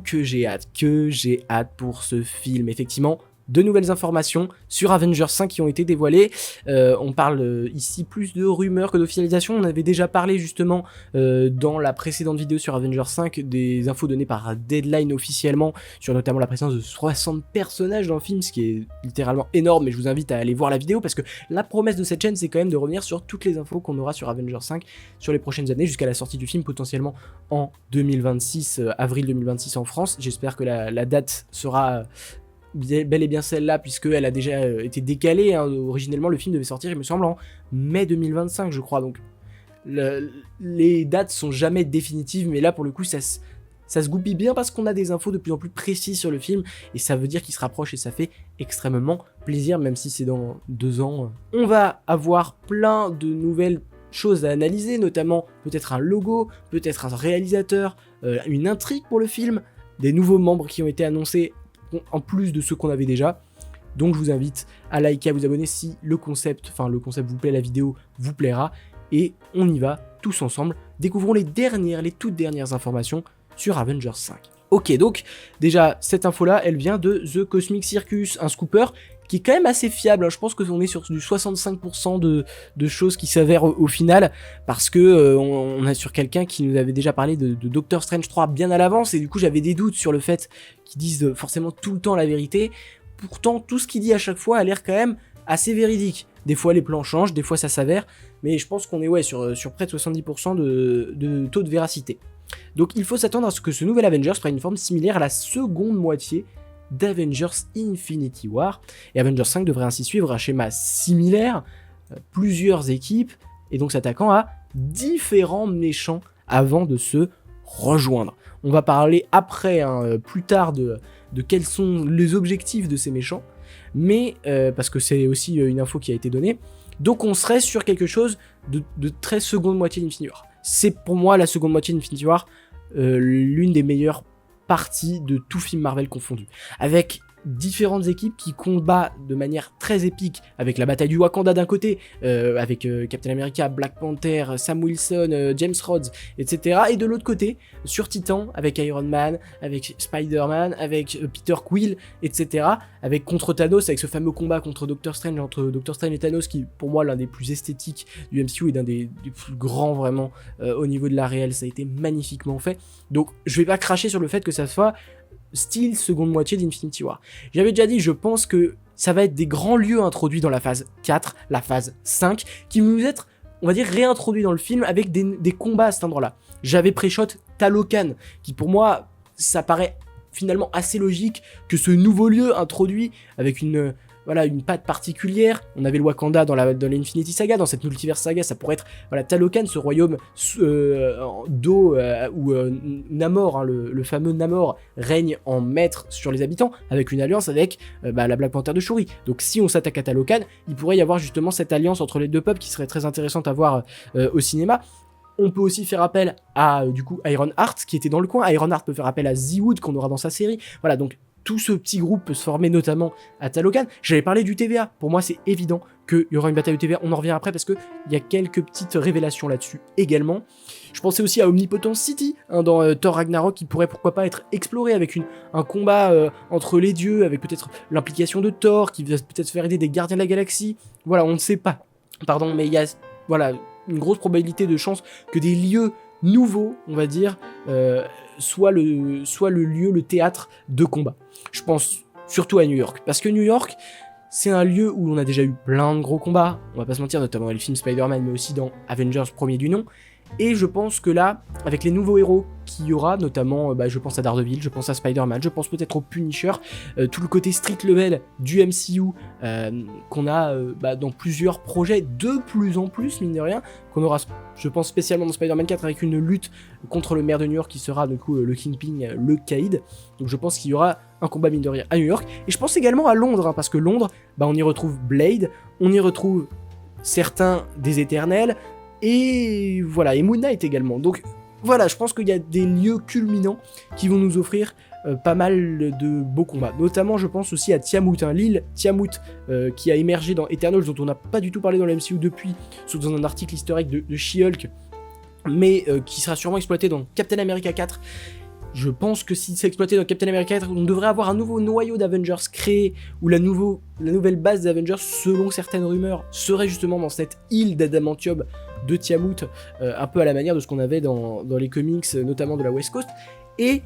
que j'ai hâte pour ce film. Effectivement, de nouvelles informations sur Avengers 5 qui ont été dévoilées. On parle ici plus de rumeurs que d'officialisation. On avait déjà parlé justement dans la précédente vidéo sur Avengers 5 des infos données par Deadline officiellement sur notamment la présence de 60 personnages dans le film, ce qui est littéralement énorme, mais je vous invite à aller voir la vidéo parce que la promesse de cette chaîne c'est quand même de revenir sur toutes les infos qu'on aura sur Avengers 5 sur les prochaines années jusqu'à la sortie du film potentiellement en 2026, avril 2026 en France. J'espère que la date sera bel et bien celle-là, puisqu'elle a déjà été décalée, hein. Originellement le film devait sortir il me semble en mai 2025 je crois, donc les dates sont jamais définitives, mais là pour le coup ça se goupille bien parce qu'on a des infos de plus en plus précises sur le film, et ça veut dire qu'il se rapproche et ça fait extrêmement plaisir, même si c'est dans 2 ans. On va avoir plein de nouvelles choses à analyser, notamment peut-être un logo, peut-être un réalisateur, une intrigue pour le film, des nouveaux membres qui ont été annoncés en plus de ceux qu'on avait déjà. Donc je vous invite à liker, à vous abonner si le concept vous plaît, la vidéo vous plaira, et on y va tous ensemble. Découvrons les toutes dernières informations sur Avengers 5. Ok, donc déjà cette info là elle vient de The Cosmic Circus, un scooper qui est quand même assez fiable, hein. Je pense qu'on est sur du 65% de choses qui s'avèrent au final, parce que on est sur quelqu'un qui nous avait déjà parlé de Doctor Strange 3 bien à l'avance, et du coup j'avais des doutes sur le fait qu'ils disent forcément tout le temps la vérité. Pourtant tout ce qu'il dit à chaque fois a l'air quand même assez véridique. Des fois les plans changent, des fois ça s'avère, mais je pense qu'on est sur près de 70% de taux de véracité. Donc il faut s'attendre à ce que ce nouvel Avengers prenne une forme similaire à la seconde moitié d'Avengers Infinity War, et Avengers 5 devrait ainsi suivre un schéma similaire, plusieurs équipes, et donc s'attaquant à différents méchants avant de se rejoindre. On va parler après, plus tard, de quels sont les objectifs de ces méchants, mais parce que c'est aussi une info qui a été donnée. Donc on serait sur quelque chose de très seconde moitié d'Infinity War. C'est pour moi la seconde moitié d'Infinity War, l'une des meilleures partie de tout film Marvel confondu, avec différentes équipes qui combattent de manière très épique, avec la bataille du Wakanda d'un côté, avec Captain America, Black Panther, Sam Wilson, James Rhodes, etc. Et de l'autre côté, sur Titan, avec Iron Man, avec Spider-Man, avec Peter Quill, etc. Avec contre Thanos, avec ce fameux combat contre Doctor Strange, entre Doctor Strange et Thanos, qui pour moi l'un des plus esthétiques du MCU et d'un des plus grands vraiment au niveau de la réelle. Ça a été magnifiquement fait. Donc je vais pas cracher sur le fait que ça soit style seconde moitié d'Infinity War. J'avais déjà dit, je pense que ça va être des grands lieux introduits dans la phase 4, la phase 5, qui vont nous être, on va dire, réintroduits dans le film avec des combats à cet endroit-là. J'avais pré-shot Talokan, qui pour moi, ça paraît finalement assez logique que ce nouveau lieu introduit avec une patte particulière. On avait le Wakanda dans l'Infinity Saga, dans cette multiverse saga, ça pourrait être Talokan, ce royaume d'eau où Namor, le fameux Namor, règne en maître sur les habitants, avec une alliance avec la Black Panther de Shuri. Donc si on s'attaque à Talokan, il pourrait y avoir justement cette alliance entre les deux peuples qui serait très intéressante à voir au cinéma. On peut aussi faire appel à du coup Ironheart qui était dans le coin. Ironheart peut faire appel à Zeewood qu'on aura dans sa série. Voilà, donc tout ce petit groupe peut se former notamment à Talokan. J'avais parlé du TVA. Pour moi, c'est évident qu'il y aura une bataille au TVA. On en revient après parce qu'il y a quelques petites révélations là-dessus également. Je pensais aussi à Omnipotent City dans Thor Ragnarok qui pourrait pourquoi pas être exploré avec un combat entre les dieux, avec peut-être l'implication de Thor qui va peut-être se faire aider des Gardiens de la Galaxie. Voilà, on ne sait pas. Pardon, mais il y a une grosse probabilité de chance que des lieux nouveaux, on va dire, soit le lieu, le théâtre de combat. Je pense surtout à New York, parce que New York, c'est un lieu où on a déjà eu plein de gros combats, on va pas se mentir, notamment dans les films Spider-Man, mais aussi dans Avengers premier du nom, et je pense que là, avec les nouveaux héros qu'il y aura, notamment, je pense à Daredevil, je pense à Spider-Man, je pense peut-être au Punisher, tout le côté street level du MCU qu'on a dans plusieurs projets, de plus en plus, mine de rien, qu'on aura, je pense spécialement dans Spider-Man 4, avec une lutte contre le maire de New York qui sera du coup le Kingpin, le Caïd. Donc je pense qu'il y aura un combat mine de rien à New York, et je pense également à Londres, parce que Londres, on y retrouve Blade, on y retrouve certains des Éternels, et voilà, et Moon Knight également. Donc voilà, je pense qu'il y a des lieux culminants qui vont nous offrir pas mal de beaux combats. Notamment, je pense aussi à Tiamut, l'île Tiamut qui a émergé dans Eternals, dont on n'a pas du tout parlé dans le MCU depuis, sauf dans un article historique de She-Hulk, mais qui sera sûrement exploité dans Captain America 4. Je pense que si c'est exploité dans Captain America 4, on devrait avoir un nouveau noyau d'Avengers créé, où la nouvelle base d'Avengers, selon certaines rumeurs, serait justement dans cette île d'adamantium de Tiamut, un peu à la manière de ce qu'on avait dans les comics, notamment de la West Coast. Et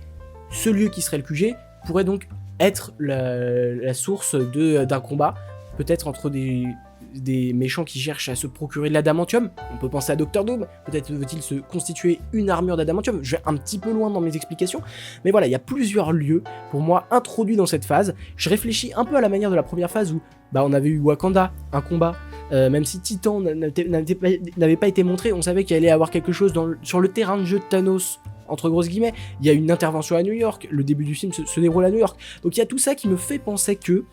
ce lieu qui serait le QG pourrait donc être la source d'un combat, peut-être entre des méchants qui cherchent à se procurer de l'adamantium. On peut penser à Doctor Doom, peut-être veut-il se constituer une armure d'adamantium. Je vais un petit peu loin dans mes explications, mais voilà, il y a plusieurs lieux, pour moi, introduits dans cette phase. Je réfléchis un peu à la manière de la première phase où on avait eu Wakanda, un combat, même si Titan n'avait pas été montré, on savait qu'il allait y avoir quelque chose sur le terrain de jeu de Thanos, entre grosses guillemets. Il y a une intervention à New York, le début du film se déroule à New York, donc il y a tout ça qui me fait penser que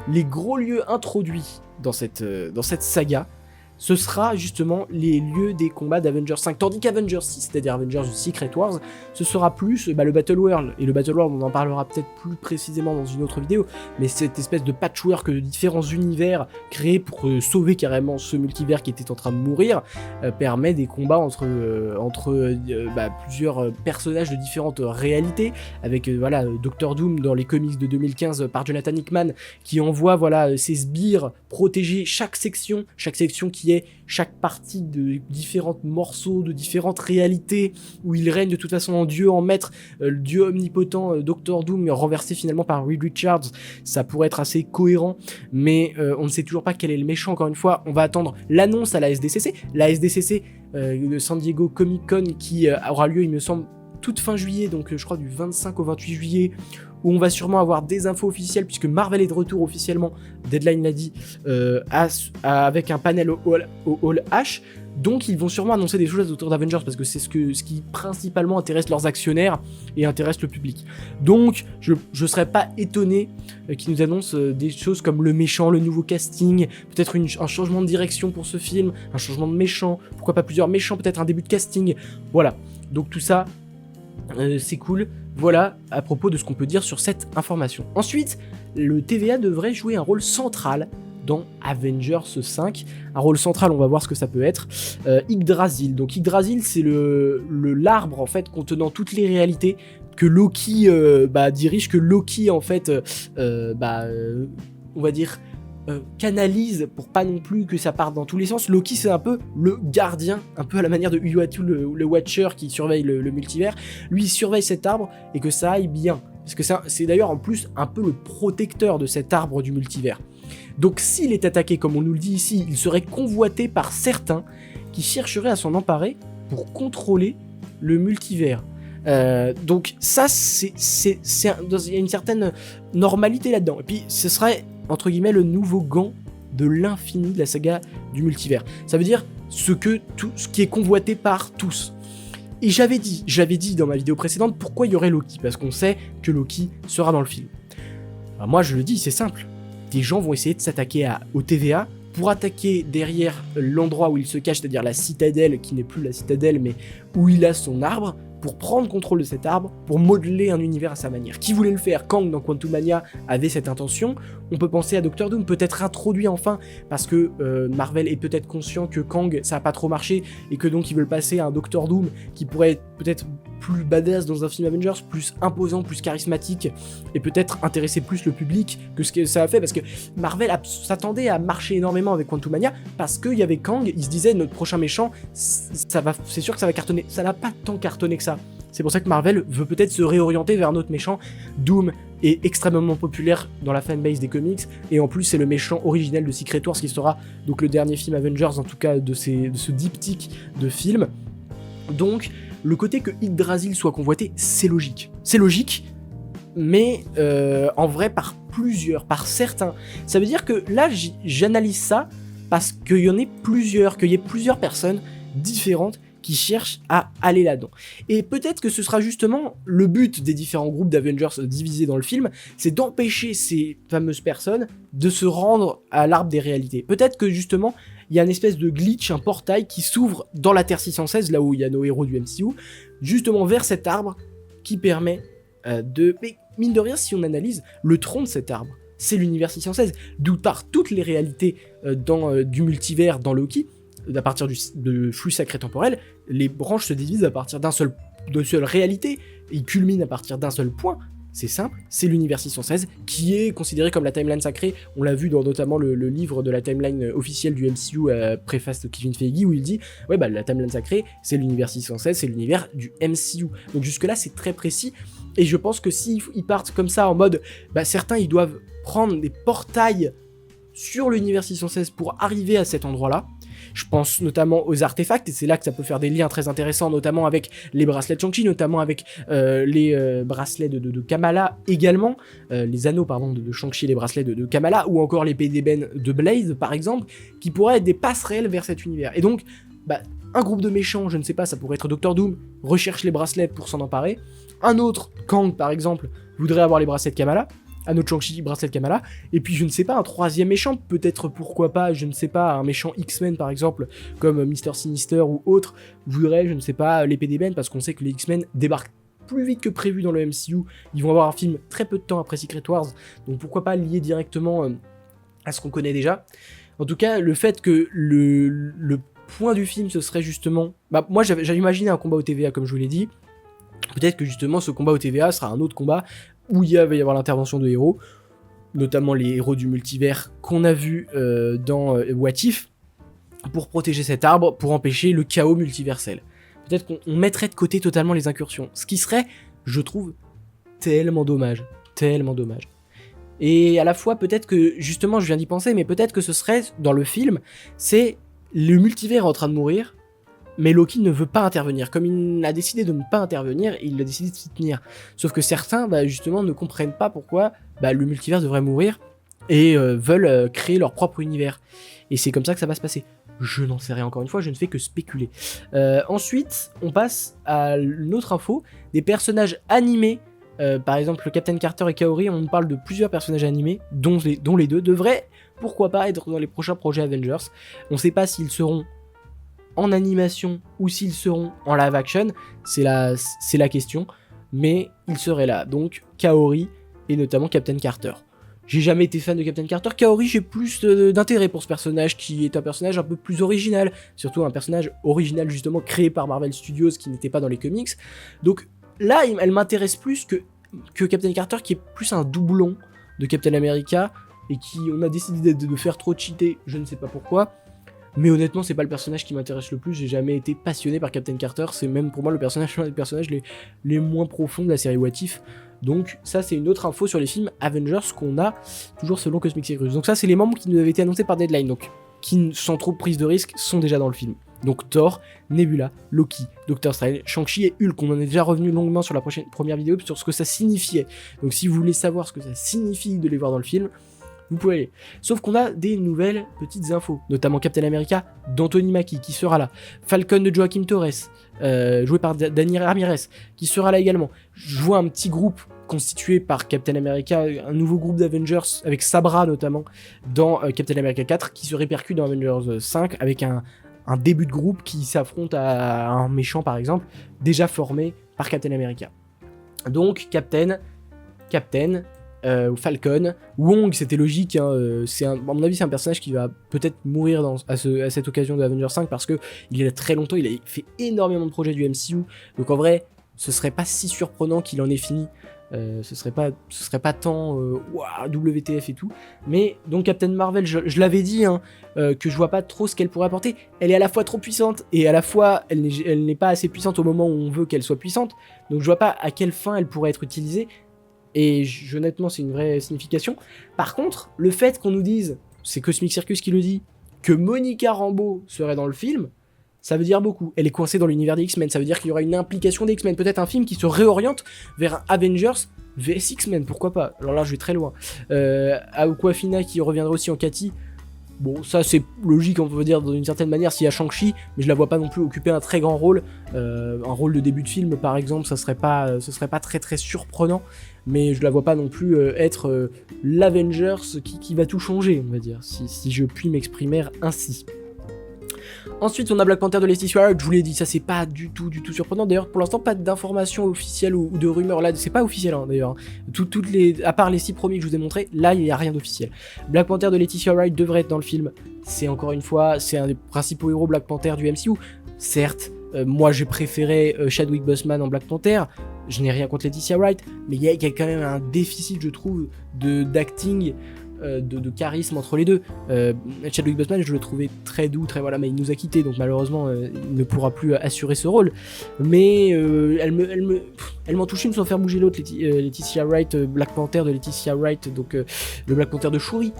les gros lieux introduits dans cette saga, ce sera justement les lieux des combats d'Avengers 5, tandis qu'Avengers 6, c'est-à-dire Avengers Secret Wars, ce sera plus le Battle World, et le Battle World on en parlera peut-être plus précisément dans une autre vidéo, mais cette espèce de patchwork de différents univers créés pour sauver carrément ce multivers qui était en train de mourir, permet des combats entre plusieurs personnages de différentes réalités, avec Doctor Doom dans les comics de 2015 par Jonathan Hickman, qui envoie ses sbires protéger chaque section qui est chaque partie de différents morceaux, de différentes réalités, où il règne de toute façon en dieu, en maître, le dieu omnipotent Doctor Doom, renversé finalement par Reed Richards. Ça pourrait être assez cohérent, mais on ne sait toujours pas quel est le méchant. Encore une fois, on va attendre l'annonce à la SDCC, de San Diego Comic Con, qui aura lieu, il me semble, toute fin juillet, donc je crois du 25 au 28 juillet, où on va sûrement avoir des infos officielles, puisque Marvel est de retour officiellement, Deadline l'a dit, avec un panel au Hall H, donc ils vont sûrement annoncer des choses autour d'Avengers, parce que c'est ce qui principalement intéresse leurs actionnaires et intéresse le public. Donc je serais pas étonné qu'ils nous annoncent des choses comme le méchant, le nouveau casting, peut-être un changement de direction pour ce film, un changement de méchant, pourquoi pas plusieurs méchants, peut-être un début de casting, voilà. Donc tout ça, c'est cool. Voilà à propos de ce qu'on peut dire sur cette information. Ensuite, le TVA devrait jouer un rôle central dans Avengers 5. Un rôle central, on va voir ce que ça peut être. Yggdrasil. Donc Yggdrasil, c'est l'arbre en fait contenant toutes les réalités que Loki dirige, que Loki en fait, on va dire, canalise pour pas non plus que ça parte dans tous les sens. Loki, c'est un peu le gardien, un peu à la manière de Uatu, le Watcher qui surveille le multivers. Lui, il surveille cet arbre et que ça aille bien. Parce que c'est d'ailleurs en plus un peu le protecteur de cet arbre du multivers. Donc s'il est attaqué, comme on nous le dit ici, il serait convoité par certains qui chercheraient à s'en emparer pour contrôler le multivers. Donc ça, il y a une certaine normalité là-dedans. Et puis ce serait, entre guillemets, le nouveau gant de l'infini de la saga du multivers. Ça veut dire ce qui est convoité par tous. Et j'avais dit dans ma vidéo précédente pourquoi il y aurait Loki, parce qu'on sait que Loki sera dans le film. Alors moi je le dis, c'est simple. Des gens vont essayer de s'attaquer au TVA pour attaquer derrière l'endroit où il se cache, c'est-à-dire la citadelle, qui n'est plus la citadelle, mais où il a son arbre, pour prendre contrôle de cet arbre, pour modeler un univers à sa manière. Qui voulait le faire? Kang dans Quantumania avait cette intention. On peut penser à Doctor Doom, peut-être introduit enfin, parce que Marvel est peut-être conscient que Kang, ça a pas trop marché, et que donc ils veulent passer à un Doctor Doom qui pourrait être peut-être plus badass dans un film Avengers, plus imposant, plus charismatique, et peut-être intéresser plus le public que ce que ça a fait, parce que Marvel s'attendait à marcher énormément avec Quantumania, parce qu'il y avait Kang, il se disait notre prochain méchant, c'est sûr que ça va cartonner. Ça n'a pas tant cartonné que ça. C'est pour ça que Marvel veut peut-être se réorienter vers un autre méchant. Doom est extrêmement populaire dans la fanbase des comics, et en plus c'est le méchant originel de Secret Wars, qui sera donc le dernier film Avengers, en tout cas de ce diptyque de films. Donc le côté que Yggdrasil soit convoité, c'est logique. C'est logique, mais en vrai par certains. Ça veut dire que là j'analyse ça parce qu'il y en ait plusieurs, qu'il y ait plusieurs personnes différentes qui cherchent à aller là-dedans. Et peut-être que ce sera justement le but des différents groupes d'Avengers divisés dans le film, c'est d'empêcher ces fameuses personnes de se rendre à l'arbre des réalités. Peut-être que justement, il y a une espèce de glitch, un portail qui s'ouvre dans la Terre 616, là où il y a nos héros du MCU, justement vers cet arbre qui permet Mais mine de rien, si on analyse, le tronc de cet arbre, c'est l'univers 616, d'où partent toutes les réalités du multivers dans Loki. À partir du flux sacré temporel, les branches se divisent à partir d'un seul d'une seule réalité, il culmine à partir d'un seul point. C'est simple, c'est l'univers 616 qui est considéré comme la timeline sacrée. On l'a vu dans notamment le livre de la timeline officielle du MCU, préface de Kevin Feige, où il dit ouais bah la timeline sacrée c'est l'univers 616, c'est l'univers du MCU. Donc jusque là c'est très précis, et je pense que s'ils partent comme ça en mode bah certains ils doivent prendre des portails sur l'univers 616 pour arriver à cet endroit là. Je pense notamment aux artefacts, et c'est là que ça peut faire des liens très intéressants, notamment avec les bracelets de Shang-Chi, notamment avec les bracelets de Kamala également, les anneaux pardon de Shang-Chi et les bracelets de Kamala, ou encore l'épée d'ébène de Blade par exemple, qui pourraient être des passerelles vers cet univers. Et donc, bah, un groupe de méchants, je ne sais pas, ça pourrait être Doctor Doom, recherche les bracelets pour s'en emparer. Un autre, Kang par exemple, voudrait avoir les bracelets de Kamala. Un autre Shang-Chi, bracelet de Kamala, et puis je ne sais pas, un troisième méchant, peut-être pourquoi pas, je ne sais pas, un méchant X-Men par exemple, comme Mr. Sinister ou autre, voudrait, je ne sais pas, l'épée d'ébène, parce qu'on sait que les X-Men débarquent plus vite que prévu dans le MCU, ils vont avoir un film très peu de temps après Secret Wars, donc pourquoi pas lier directement à ce qu'on connaît déjà. En tout cas, le fait que le point du film, ce serait justement, bah moi j'avais imaginé un combat au TVA comme je vous l'ai dit, peut-être que justement ce combat au TVA sera un autre combat, où il va y avoir l'intervention de héros, notamment les héros du multivers qu'on a vu dans What If, pour protéger cet arbre, pour empêcher le chaos multiversel. Peut-être qu'on mettrait de côté totalement les incursions, ce qui serait, je trouve, tellement dommage, tellement dommage. Et à la fois, peut-être que, justement, je viens d'y penser, mais peut-être que ce serait, dans le film, c'est le multivers en train de mourir, mais Loki ne veut pas intervenir. Comme il a décidé de ne pas intervenir, il a décidé de s'y tenir. Sauf que certains, bah, justement, ne comprennent pas pourquoi bah, le multivers devrait mourir et veulent créer leur propre univers. Et c'est comme ça que ça va se passer. Je n'en sais rien, encore une fois, je ne fais que spéculer. Ensuite, on passe à une autre info, des personnages animés. Par exemple, Captain Carter et Kaori, on parle de plusieurs personnages animés, dont les deux devraient, pourquoi pas, être dans les prochains projets Avengers. On ne sait pas s'ils seront en animation ou s'ils seront en live action, c'est la question, mais ils seraient là, donc Kaori et notamment Captain Carter. J'ai jamais été fan de Captain Carter, Kaori j'ai plus d'intérêt pour ce personnage qui est un personnage un peu plus original, surtout un personnage original justement créé par Marvel Studios qui n'était pas dans les comics, donc là elle m'intéresse plus que Captain Carter qui est plus un doublon de Captain America et qui on a décidé de faire trop cheater, je ne sais pas pourquoi. Mais honnêtement, c'est pas le personnage qui m'intéresse le plus, j'ai jamais été passionné par Captain Carter, c'est même pour moi l'un des personnages les moins profonds de la série What If. Donc ça c'est une autre info sur les films Avengers qu'on a toujours selon Cosmic Circus. Donc ça c'est les membres qui nous avaient été annoncés par Deadline, donc qui sans trop de prise de risque sont déjà dans le film. Donc Thor, Nebula, Loki, Doctor Strange, Shang-Chi et Hulk, on en est déjà revenu longuement sur la première vidéo sur ce que ça signifiait. Donc si vous voulez savoir ce que ça signifie de les voir dans le film, vous pouvez aller. Sauf qu'on a des nouvelles petites infos, notamment Captain America d'Anthony Mackie qui sera là, Falcon de Joaquin Torres, joué par Dani Ramirez, qui sera là également. Je vois un petit groupe constitué par Captain America, un nouveau groupe d'Avengers, avec Sabra notamment, dans Captain America 4, qui se répercute dans Avengers 5, avec un début de groupe qui s'affronte à un méchant par exemple, déjà formé par Captain America. Donc Captain, Falcon, Wong c'était logique, hein, à mon avis c'est un personnage qui va peut-être mourir à cette occasion de Avengers 5 parce que il est très longtemps, il a fait énormément de projets du MCU, donc en vrai ce serait pas si surprenant qu'il en ait fini, ce serait pas tant WTF et tout, mais donc Captain Marvel, je l'avais dit hein, que je vois pas trop ce qu'elle pourrait apporter, elle est à la fois trop puissante et à la fois elle n'est pas assez puissante au moment où on veut qu'elle soit puissante, donc je vois pas à quelle fin elle pourrait être utilisée. Et honnêtement, c'est une vraie signification. Par contre, le fait qu'on nous dise, c'est Cosmic Circus qui le dit, que Monica Rambeau serait dans le film, ça veut dire beaucoup. Elle est coincée dans l'univers des X-Men, ça veut dire qu'il y aura une implication des X-Men, peut-être un film qui se réoriente vers un Avengers vs X-Men, pourquoi pas. Alors là, je vais très loin. Awkwafina qui reviendra aussi en Cathy. Bon, ça c'est logique, on peut dire d'une certaine manière s'il y a Shang-Chi, mais je la vois pas non plus occuper un très grand rôle. Un rôle de début de film par exemple, ce serait pas très très surprenant, mais je la vois pas non plus être l'Avengers qui va tout changer, on va dire, si je puis m'exprimer ainsi. Ensuite, on a Black Panther de Letitia Wright, je vous l'ai dit, ça c'est pas du tout surprenant. D'ailleurs, pour l'instant, pas d'informations officielles ou de rumeurs là, c'est pas officiel hein, d'ailleurs. À part les 6 premiers que je vous ai montrés, là il y a rien d'officiel. Black Panther de Letitia Wright devrait être dans le film. C'est encore une fois, c'est un des principaux héros Black Panther du MCU. Certes, Moi j'ai préféré Chadwick Boseman en Black Panther, je n'ai rien contre Letitia Wright, mais il y a quand même un déficit je trouve d'acting, de charisme entre les deux. Chadwick Boseman je le trouvais très doux, très voilà, mais il nous a quittés donc malheureusement il ne pourra plus assurer ce rôle, mais elle m'en touche une sans faire bouger l'autre. Letitia Wright, Black Panther de Letitia Wright, donc le Black Panther de Shuri,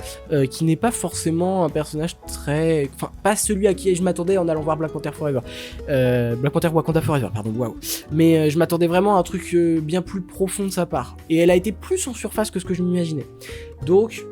qui n'est pas forcément un personnage très, enfin pas celui à qui je m'attendais en allant voir Black Panther Forever, Black Panther Wakanda Forever, pardon, waouh, mais je m'attendais vraiment à un truc bien plus profond de sa part, et elle a été plus en surface que ce que je m'imaginais, donc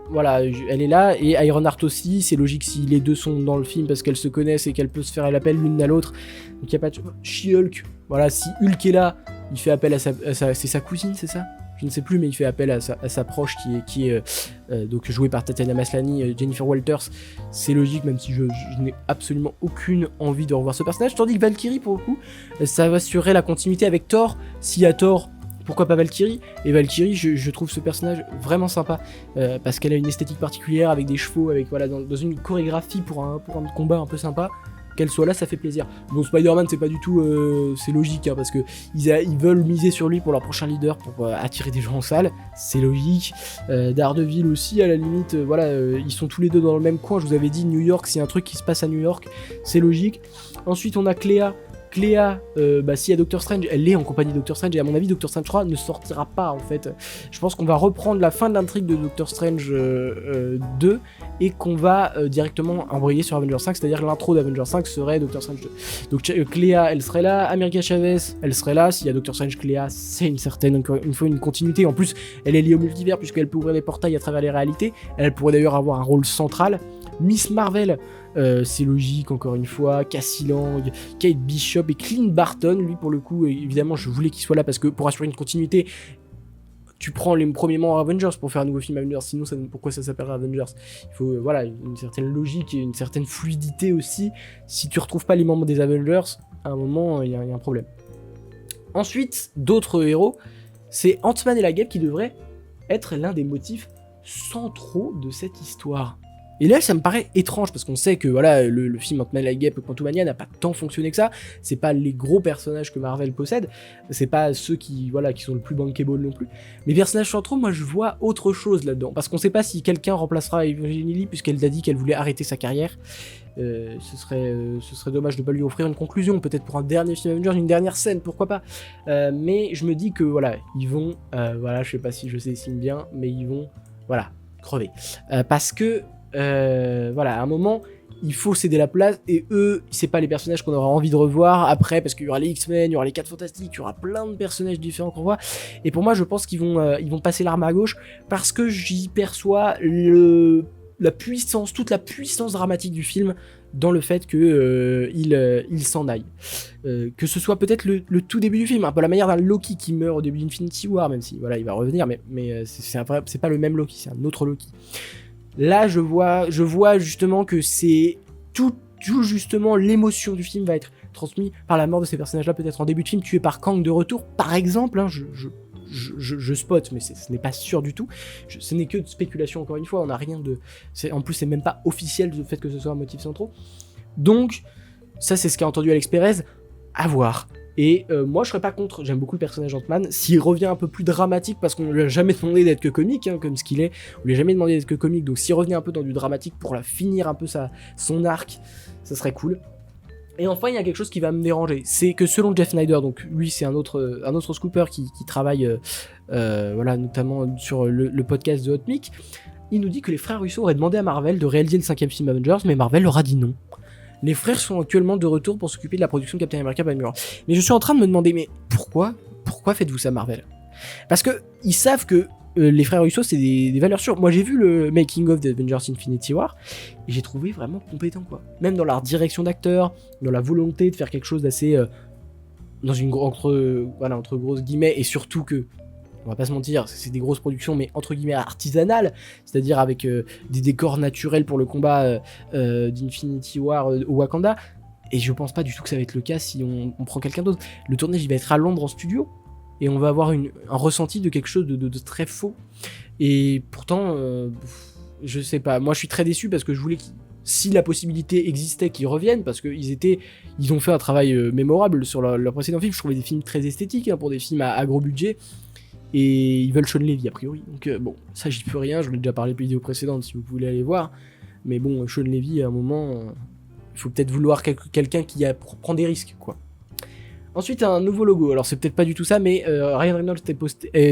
voilà, elle est là, et Ironheart aussi, c'est logique si les deux sont dans le film parce qu'elles se connaissent et qu'elles peuvent se faire l'appel l'une à l'autre, donc il n'y a pas de... She-Hulk, voilà, si Hulk est là, il fait appel à c'est sa cousine, c'est ça ? Je ne sais plus, mais il fait appel à sa proche qui est donc jouée par Tatiana Maslany, Jennifer Walters, c'est logique, même si je n'ai absolument aucune envie de revoir ce personnage, tandis que Valkyrie, pour le coup, ça va assurer la continuité avec Thor, s'il y a Thor, pourquoi pas Valkyrie, et Valkyrie je trouve ce personnage vraiment sympa parce qu'elle a une esthétique particulière avec des chevaux, avec voilà dans une chorégraphie pour un combat un peu sympa, qu'elle soit là ça fait plaisir. Bon, Spider-Man c'est pas du tout c'est logique hein, parce que ils veulent miser sur lui pour leur prochain leader pour attirer des gens en salle, c'est logique. Daredevil aussi à la limite, voilà, ils sont tous les deux dans le même coin, je vous avais dit New York, s'il y a un truc qui se passe à New York c'est logique. Ensuite on a Cléa, s'il y a Doctor Strange, elle est en compagnie de Doctor Strange, et à mon avis Doctor Strange 3 ne sortira pas en fait. Je pense qu'on va reprendre la fin de l'intrigue de Doctor Strange 2 et qu'on va directement embrayer sur Avengers 5, c'est-à-dire l'intro d'Avengers 5 serait Doctor Strange 2. Donc Cléa elle serait là, America Chavez elle serait là, s'il y a Doctor Strange Cléa c'est une continuité, en plus elle est liée au multivers puisqu'elle peut ouvrir les portails à travers les réalités, elle pourrait d'ailleurs avoir un rôle central. Miss Marvel, c'est logique encore une fois, Cassie Lang, Kate Bishop et Clint Barton, lui pour le coup évidemment je voulais qu'il soit là parce que pour assurer une continuité tu prends les premiers membres Avengers pour faire un nouveau film Avengers, sinon pourquoi ça s'appellerait Avengers? Il faut voilà une certaine logique et une certaine fluidité aussi, si tu retrouves pas les membres des Avengers à un moment il y a un problème. Ensuite d'autres héros, c'est Ant-Man et la Guêpe qui devrait être l'un des motifs centraux de cette histoire. Et là, ça me paraît étrange, parce qu'on sait que voilà, le film Ant-Man et la Guêpe, Quantumania n'a pas tant fonctionné que ça, c'est pas les gros personnages que Marvel possède, c'est pas ceux qui sont le plus bankable non plus, mais personnages centraux, moi je vois autre chose là-dedans, parce qu'on sait pas si quelqu'un remplacera Evangeline Lilly, puisqu'elle a dit qu'elle voulait arrêter sa carrière, ce serait dommage de pas lui offrir une conclusion, peut-être pour un dernier film Avengers, une dernière scène, pourquoi pas, mais je me dis que voilà, ils vont, voilà, je sais pas si je dessine bien, mais ils vont, voilà, crever, parce que voilà, à un moment il faut céder la place, et eux c'est pas les personnages qu'on aura envie de revoir après, parce qu'il y aura les X-Men, il y aura les 4 Fantastiques, il y aura plein de personnages différents qu'on voit, et pour moi je pense qu'ils vont passer l'arme à gauche, parce que j'y perçois la puissance, toute la puissance dramatique du film dans le fait que il s'en aille, que ce soit peut-être le tout début du film, un peu la manière d'un Loki qui meurt au début d'Infinity War, même si voilà il va revenir, mais c'est pas le même Loki, c'est un autre Loki. Là, je vois justement que c'est tout justement l'émotion du film va être transmise par la mort de ces personnages-là, peut-être en début de film, tués par Kang de retour, par exemple, hein, je spot, mais ce n'est pas sûr du tout, ce n'est que de spéculation encore une fois, on n'a rien de... En plus, c'est même pas officiel le fait que ce soit un motif central. Donc, ça c'est ce qu'a entendu Alex Perez, à voir. Et moi je serais pas contre, j'aime beaucoup le personnage Ant-Man, s'il revient un peu plus dramatique, parce qu'on lui a jamais demandé d'être que comique, hein, comme ce qu'il est, on lui a jamais demandé d'être que comique, donc s'il revenait un peu dans du dramatique pour finir un peu son arc, ça serait cool. Et enfin il y a quelque chose qui va me déranger, c'est que selon Jeff Snyder, donc lui c'est un autre scooper qui travaille voilà, notamment sur le podcast de Hot Mic, il nous dit que les frères Russo auraient demandé à Marvel de réaliser le 5e film Avengers, mais Marvel leur a dit non. Les frères sont actuellement de retour pour s'occuper de la production de Captain America by Mur. Mais je suis en train de me demander, mais pourquoi faites-vous ça Marvel? Parce que ils savent que les frères Russo c'est des valeurs sûres. Moi j'ai vu le making of d'Avengers Infinity War et j'ai trouvé vraiment compétent quoi. Même dans leur direction d'acteur, dans la volonté de faire quelque chose d'assez dans une entre grosses guillemets, et surtout que on va pas se mentir, c'est des grosses productions, mais entre guillemets artisanales, c'est-à-dire avec des décors naturels pour le combat d'Infinity War au Wakanda, et je pense pas du tout que ça va être le cas si on prend quelqu'un d'autre. Le tournage il va être à Londres en studio, et on va avoir un ressenti de quelque chose de très faux, et pourtant, je sais pas, moi je suis très déçu parce que je voulais si la possibilité existait qu'ils reviennent, parce ils ont fait un travail mémorable sur leur précédent film. Je trouvais des films très esthétiques pour des films à gros budget, et ils veulent Sean Levy a priori. Donc bon, ça j'y peux rien, j'en ai déjà parlé dans les vidéos précédentes si vous voulez aller voir. Mais bon, Sean Levy à un moment, il faut peut-être vouloir quelqu'un qui prend des risques, quoi. Ensuite, un nouveau logo. Alors, c'est peut-être pas du tout ça, mais Ryan Reynolds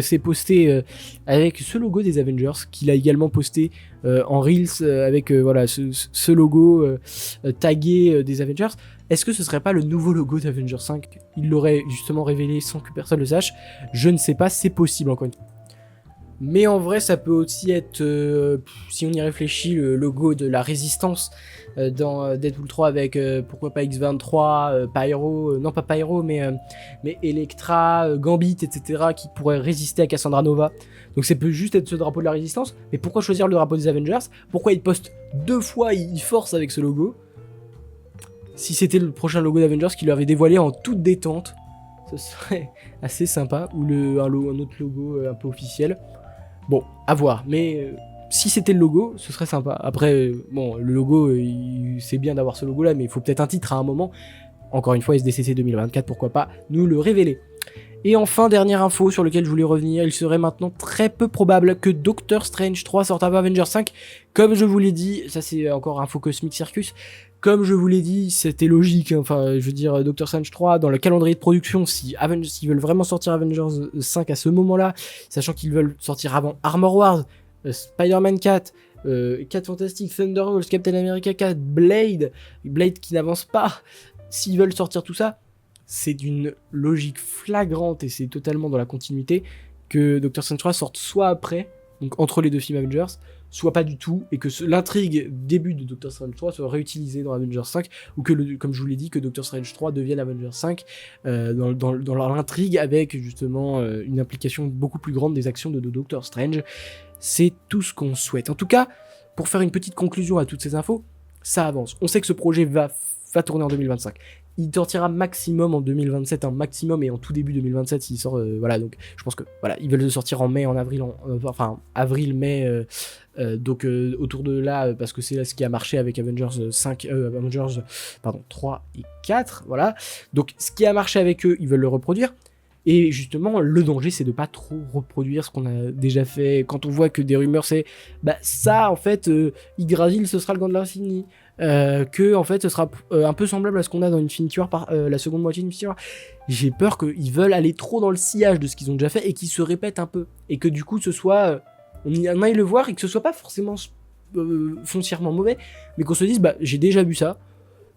s'est posté avec ce logo des Avengers, qu'il a également posté en Reels avec voilà, ce logo tagué des Avengers. Est-ce que ce serait pas le nouveau logo d'Avengers 5 ? Il l'aurait justement révélé sans que personne le sache. Je ne sais pas, c'est possible encore une fois. Mais en vrai, ça peut aussi être, si on y réfléchit, le logo de la Résistance dans Deadpool 3 avec, pourquoi pas X-23, Pyro, non pas Pyro, mais Elektra, Gambit, etc., qui pourraient résister à Cassandra Nova. Donc ça peut juste être ce drapeau de la Résistance, mais pourquoi choisir le drapeau des Avengers ? Pourquoi ils postent 2 fois, ils forcent avec ce logo ? Si c'était le prochain logo d'Avengers qu'ils l'avaient dévoilé en toute détente, ce serait assez sympa, ou un autre logo un peu officiel. Bon, à voir, mais si c'était le logo, ce serait sympa. Après, bon, le logo, c'est bien d'avoir ce logo-là, mais il faut peut-être un titre à un moment. Encore une fois, SDCC 2024, pourquoi pas nous le révéler. Et enfin, dernière info sur laquelle je voulais revenir, il serait maintenant très peu probable que Doctor Strange 3 sorte avant Avengers 5. Comme je vous l'ai dit, ça c'est encore info Cosmic Circus, comme je vous l'ai dit, c'était logique, enfin, je veux dire, Doctor Strange 3, dans le calendrier de production, s'ils veulent vraiment sortir Avengers 5 à ce moment-là, sachant qu'ils veulent sortir avant Armor Wars, Spider-Man 4, 4 Fantastic, Thunderbolts, Captain America 4, Blade qui n'avance pas, s'ils veulent sortir tout ça, c'est d'une logique flagrante, et c'est totalement dans la continuité, que Doctor Strange 3 sorte soit après, donc entre les deux films Avengers, soit pas du tout, et que l'intrigue début de Doctor Strange 3 soit réutilisée dans Avengers 5, ou que, comme je vous l'ai dit, que Doctor Strange 3 devienne Avengers 5 dans l'intrigue, avec justement une implication beaucoup plus grande des actions de Doctor Strange. C'est tout ce qu'on souhaite. En tout cas, pour faire une petite conclusion à toutes ces infos, ça avance. On sait que ce projet va tourner en 2025. Il sortira maximum en 2027, un maximum, et en tout début 2027 s'il sort, voilà, donc je pense que voilà, ils veulent le sortir en mai, en avril, enfin avril-mai, donc autour de là, parce que c'est là ce qui a marché avec Avengers 3 et 4, voilà, donc ce qui a marché avec eux, ils veulent le reproduire. Et justement, le danger, c'est de pas trop reproduire ce qu'on a déjà fait. Quand on voit que des rumeurs, c'est ça, en fait, Yggdrasil, ce sera le gant de l'infini. Que, en fait, ce sera un peu semblable à ce qu'on a dans Infinity War, la seconde moitié d'Infinity War. J'ai peur qu'ils veulent aller trop dans le sillage de ce qu'ils ont déjà fait et qu'ils se répètent un peu. Et que du coup, ce soit. On aille le voir et que ce soit pas forcément foncièrement mauvais, mais qu'on se dise, j'ai déjà vu ça.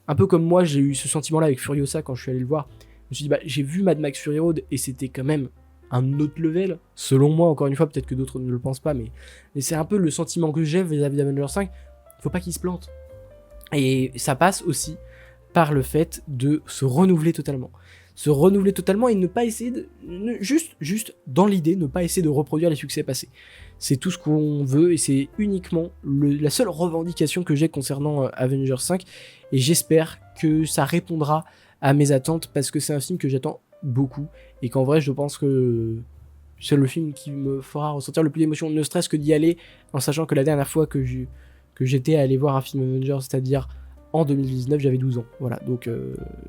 Un peu comme moi, j'ai eu ce sentiment-là avec Furiosa quand je suis allé le voir. Je me suis dit, j'ai vu Mad Max Fury Road et c'était quand même un autre level, selon moi, encore une fois, peut-être que d'autres ne le pensent pas, mais c'est un peu le sentiment que j'ai vis-à-vis d'Avengers 5, faut pas qu'il se plante. Et ça passe aussi par le fait de se renouveler totalement. Se renouveler totalement et ne pas essayer de... Juste dans l'idée, ne pas essayer de reproduire les succès passés. C'est tout ce qu'on veut et c'est uniquement la seule revendication que j'ai concernant Avengers 5, et j'espère que ça répondra à mes attentes, parce que c'est un film que j'attends beaucoup, et qu'en vrai je pense que c'est le film qui me fera ressentir le plus d'émotions, ne serait-ce que d'y aller, en sachant que la dernière fois que j'étais allé voir un film Avengers, c'est-à-dire en 2019, j'avais 12 ans, voilà, donc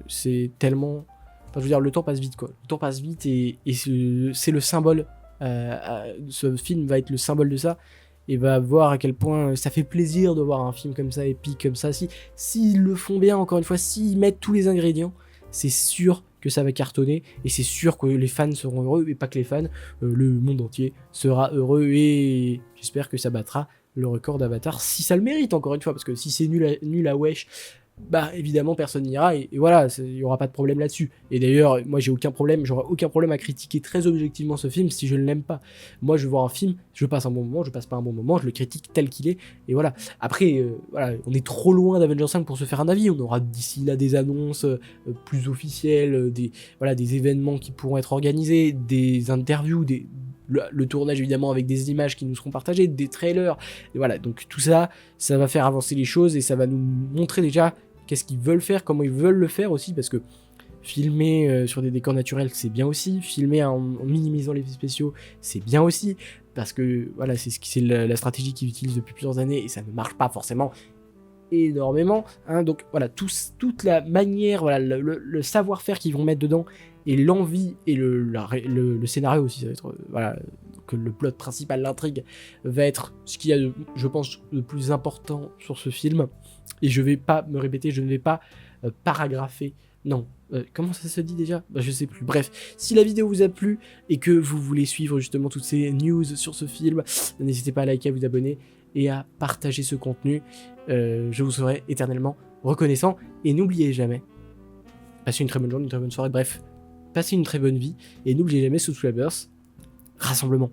c'est tellement... Enfin, je veux dire, le temps passe vite, quoi. Le temps passe vite, et c'est le symbole, ce film va être le symbole de ça, et va voir à quel point ça fait plaisir de voir un film comme ça, épique comme ça. S'ils le font bien, encore une fois, s'ils mettent tous les ingrédients, c'est sûr que ça va cartonner, et c'est sûr que les fans seront heureux, et pas que les fans, le monde entier sera heureux, et j'espère que ça battra le record d'Avatar, si ça le mérite, encore une fois, parce que si c'est nul à wesh, évidemment personne n'ira, et voilà, il y aura pas de problème là-dessus. Et d'ailleurs, moi j'aurai aucun problème à critiquer très objectivement ce film si je ne l'aime pas. Moi je veux voir un film, je passe un bon moment, je passe pas un bon moment, je le critique tel qu'il est, et voilà. Après, voilà, on est trop loin d'Avengers 5 pour se faire un avis, on aura d'ici là des annonces plus officielles, des événements qui pourront être organisés, des interviews, le tournage évidemment avec des images qui nous seront partagées, des trailers, et voilà, donc tout ça, ça va faire avancer les choses, et ça va nous montrer déjà qu'est-ce qu'ils veulent faire, comment ils veulent le faire aussi, parce que filmer sur des décors naturels, c'est bien aussi, filmer en minimisant les effets spéciaux, c'est bien aussi, parce que voilà, c'est la stratégie qu'ils utilisent depuis plusieurs années, et ça ne marche pas forcément. énormément, hein. Donc voilà, toute la manière, voilà, le savoir-faire qu'ils vont mettre dedans, et l'envie, et le scénario aussi, ça va être, voilà, que le plot principal, l'intrigue, va être ce qu'il y a, je pense, le plus important sur ce film. Et je vais pas me répéter, je ne vais pas paragrapher, non, comment ça se dit déjà? Bah, je sais plus. Bref, si la vidéo vous a plu et que vous voulez suivre justement toutes ces news sur ce film, n'hésitez pas à liker, à vous abonner et à partager ce contenu. Je vous serai éternellement reconnaissant. Et n'oubliez jamais, passez une très bonne journée, une très bonne soirée, bref, passez une très bonne vie. Et n'oubliez jamais, Subscribers, rassemblement.